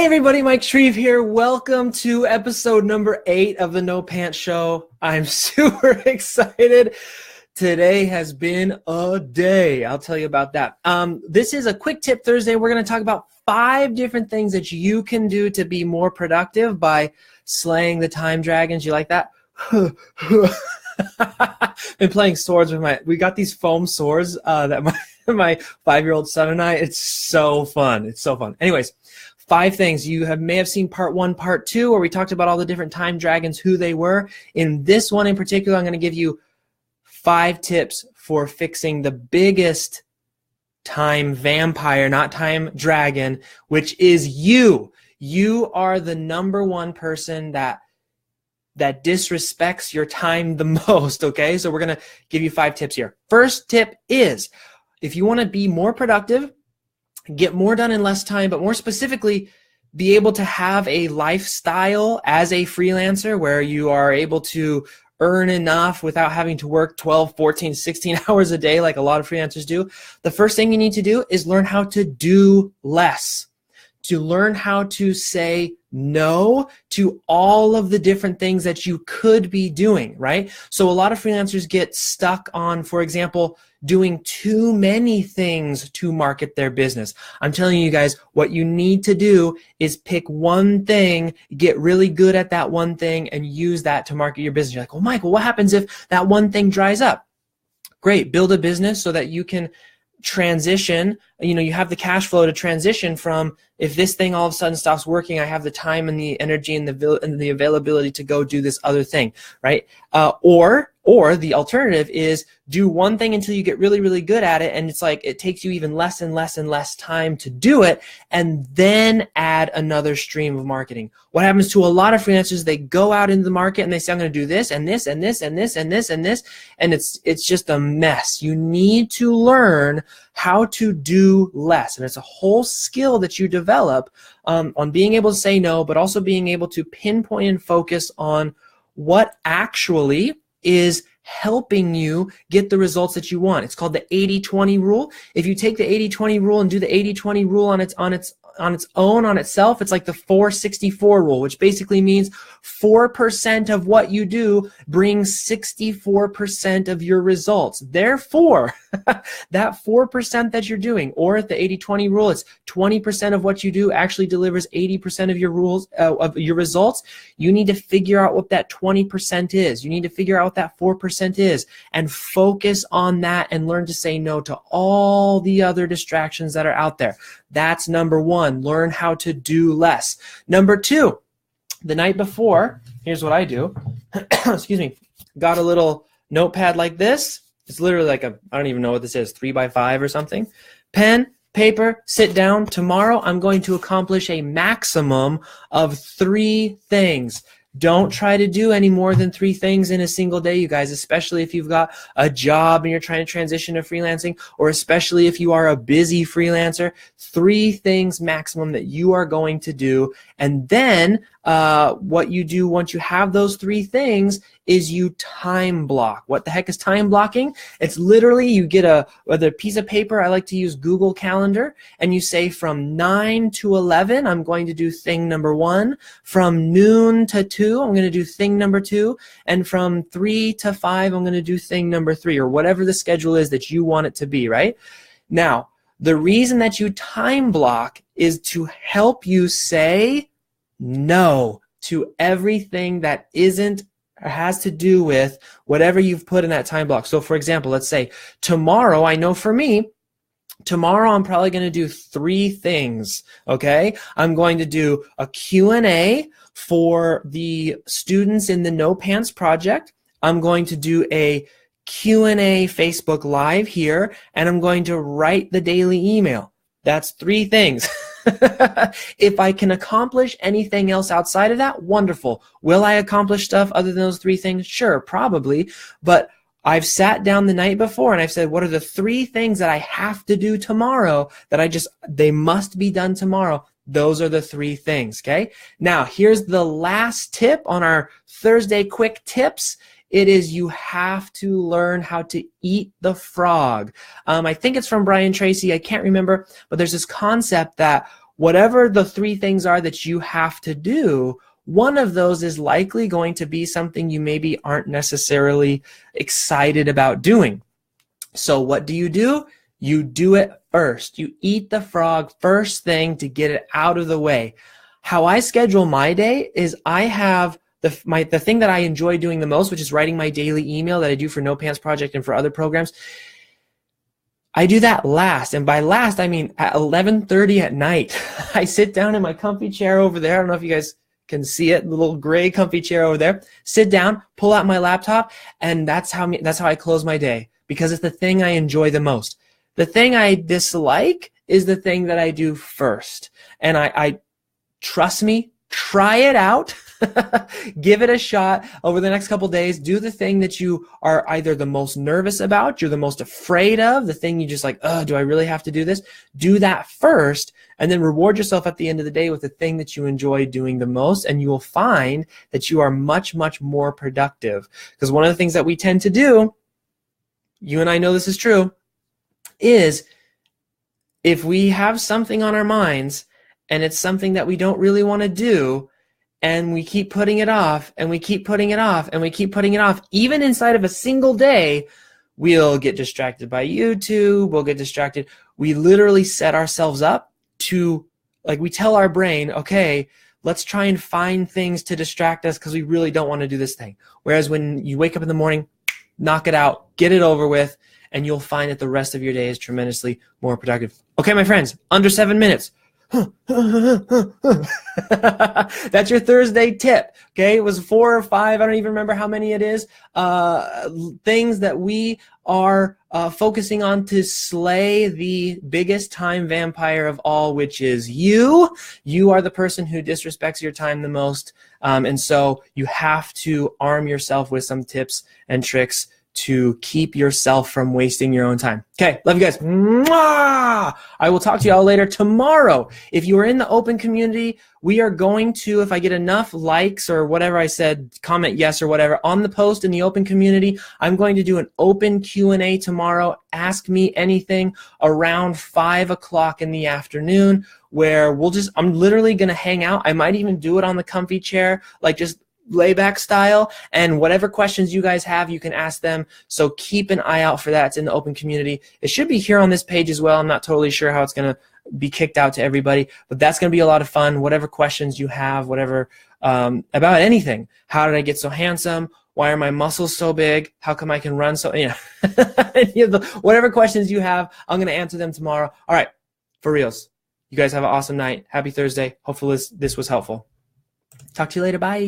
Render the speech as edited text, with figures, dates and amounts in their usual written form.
everybody, Mike Shreve here. Welcome to episode number 8 of the No Pants Show. I'm super excited. Today has been a day. I'll tell you about that. This is a quick tip Thursday. We're going to talk about 5 different things that you can do to be more productive by slaying the time dragons. You like that? Been playing swords with we got these foam swords that my 5-year-old son and I, it's so fun. It's so fun. Anyways, 5 things. You may have seen part 1, part 2, where we talked about all the different time dragons, who they were. In this one in particular, I'm going to give you 5 tips for fixing the biggest time vampire, not time dragon, which is you. You are the number one person that disrespects your time the most, okay? So we're going to give you 5 tips here. First tip is, if you want to be more productive, get more done in less time, but more specifically, be able to have a lifestyle as a freelancer where you are able to earn enough without having to work 12, 14, 16 hours a day like a lot of freelancers do. The first thing you need to do is learn how to do less, to learn how to say no to all of the different things that you could be doing, right? So a lot of freelancers get stuck on, for example, doing too many things to market their business. I'm telling you guys, what you need to do is pick one thing, get really good at that one thing, and use that to market your business. You're like, well, Michael, what happens if that one thing dries up? Great, build a business so that you can transition, you have the cash flow to transition from, if this thing all of a sudden stops working, I have the time and the energy and the availability to go do this other thing, right? Or the alternative is do one thing until you get really, really good at it, and it's like it takes you even less and less and less time to do it, and then add another stream of marketing. What happens to a lot of freelancers, they go out into the market and they say, I'm going to do this and this and this and this and this and this, and it's just a mess. You need to learn how to do less, and it's a whole skill that you develop on being able to say no, but also being able to pinpoint and focus on what actually is helping you get the results that you want. It's called the 80-20 rule. If you take the 80-20 rule and do the 80-20 rule on itself, it's like the 4-64 rule, which basically means 4% of what you do brings 64% of your results. Therefore, that 4% that you're doing, or at the 80-20 rule, it's 20% of what you do actually delivers 80% of your results. You need to figure out what that 20% is. You need to figure out what that 4% is and focus on that and learn to say no to all the other distractions that are out there. That's number 1. Learn how to do less. Number 2, the night before, here's what I do. Excuse me. Got a little notepad like this. It's literally like I don't even know what this is, 3x5 or something. Pen, paper, sit down. Tomorrow I'm going to accomplish a maximum of 3 things. Don't try to do any more than 3 things in a single day, you guys, especially if you've got a job and you're trying to transition to freelancing, or especially if you are a busy freelancer. 3 things maximum that you are going to do. And then what you do once you have those 3 things is you time block. What the heck is time blocking? It's literally you get a piece of paper. I like to use Google Calendar, and you say from 9 to 11, I'm going to do thing number 1. From noon to 2, I'm going to do thing number 2. And from 3 to 5, I'm going to do thing number 3, or whatever the schedule is that you want it to be, right? Now, the reason that you time block is to help you say no to everything that isn't or has to do with whatever you've put in that time block. So for example, let's say tomorrow, I know for me, tomorrow I'm probably going to do 3 things, okay? I'm going to do a Q&A for the students in the No Pants Project. I'm going to do a Q&A Facebook Live here, and I'm going to write the daily email. That's 3 things. If I can accomplish anything else outside of that, wonderful. Will I accomplish stuff other than those 3 things? Sure, probably. But I've sat down the night before and I've said, what are the 3 things that I have to do tomorrow that they must be done tomorrow? Those are the 3 things, okay? Now, here's the last tip on our Thursday quick tips. It is you have to learn how to eat the frog. I think it's from Brian Tracy. I can't remember, but there's this concept that whatever the 3 things are that you have to do, one of those is likely going to be something you maybe aren't necessarily excited about doing. So what do? You do it first. You eat the frog first thing to get it out of the way. How I schedule my day is I have the thing that I enjoy doing the most, which is writing my daily email that I do for No Pants Project and for other programs. I do that last, and by last I mean at 11:30 at night. I sit down in my comfy chair over there. I don't know if you guys can see it, the little gray comfy chair over there. Sit down, pull out my laptop, and that's how I close my day, because it's the thing I enjoy the most. The thing I dislike is the thing that I do first. And I trust me, try it out. Give it a shot over the next couple days. Do the thing that you are either the most nervous about, you're the most afraid of, the thing you just like, oh, do I really have to do this? Do that first, and then reward yourself at the end of the day with the thing that you enjoy doing the most, and you will find that you are much, much more productive. Because one of the things that we tend to do, you and I know this is true, is if we have something on our minds and it's something that we don't really want to do, and we keep putting it off, and we keep putting it off, and we keep putting it off, even inside of a single day, we'll get distracted by YouTube, we'll get distracted. We literally set ourselves up to, like, we tell our brain, okay, let's try and find things to distract us because we really don't want to do this thing. Whereas when you wake up in the morning, knock it out, get it over with, and you'll find that the rest of your day is tremendously more productive. Okay, my friends, under 7 minutes. That's your Thursday tip. Okay, it was 4 or 5. I don't even remember how many it is. Things that we are focusing on to slay the biggest time vampire of all, which is you. You are the person who disrespects your time the most, and so you have to arm yourself with some tips and tricks to keep yourself from wasting your own time. Okay, love you guys. Mwah! I will talk to you all later tomorrow. If you are in the open community, we are going to, if I get enough likes or whatever I said, comment yes or whatever, on the post in the open community, I'm going to do an open Q&A tomorrow. Ask me anything around 5 o'clock in the afternoon, where I'm literally going to hang out. I might even do it on the comfy chair, like just layback style, and whatever questions you guys have, you can ask them. So keep an eye out for that. It's in the open community. It should be here on this page as well. I'm not totally sure how it's going to be kicked out to everybody, but that's going to be a lot of fun. Whatever questions you have, whatever about anything. How did I get so handsome? Why are my muscles so big? How come I can run so, whatever questions you have, I'm going to answer them tomorrow. All right, for reals. You guys have an awesome night. Happy Thursday. Hopefully this was helpful. Talk to you later. Bye.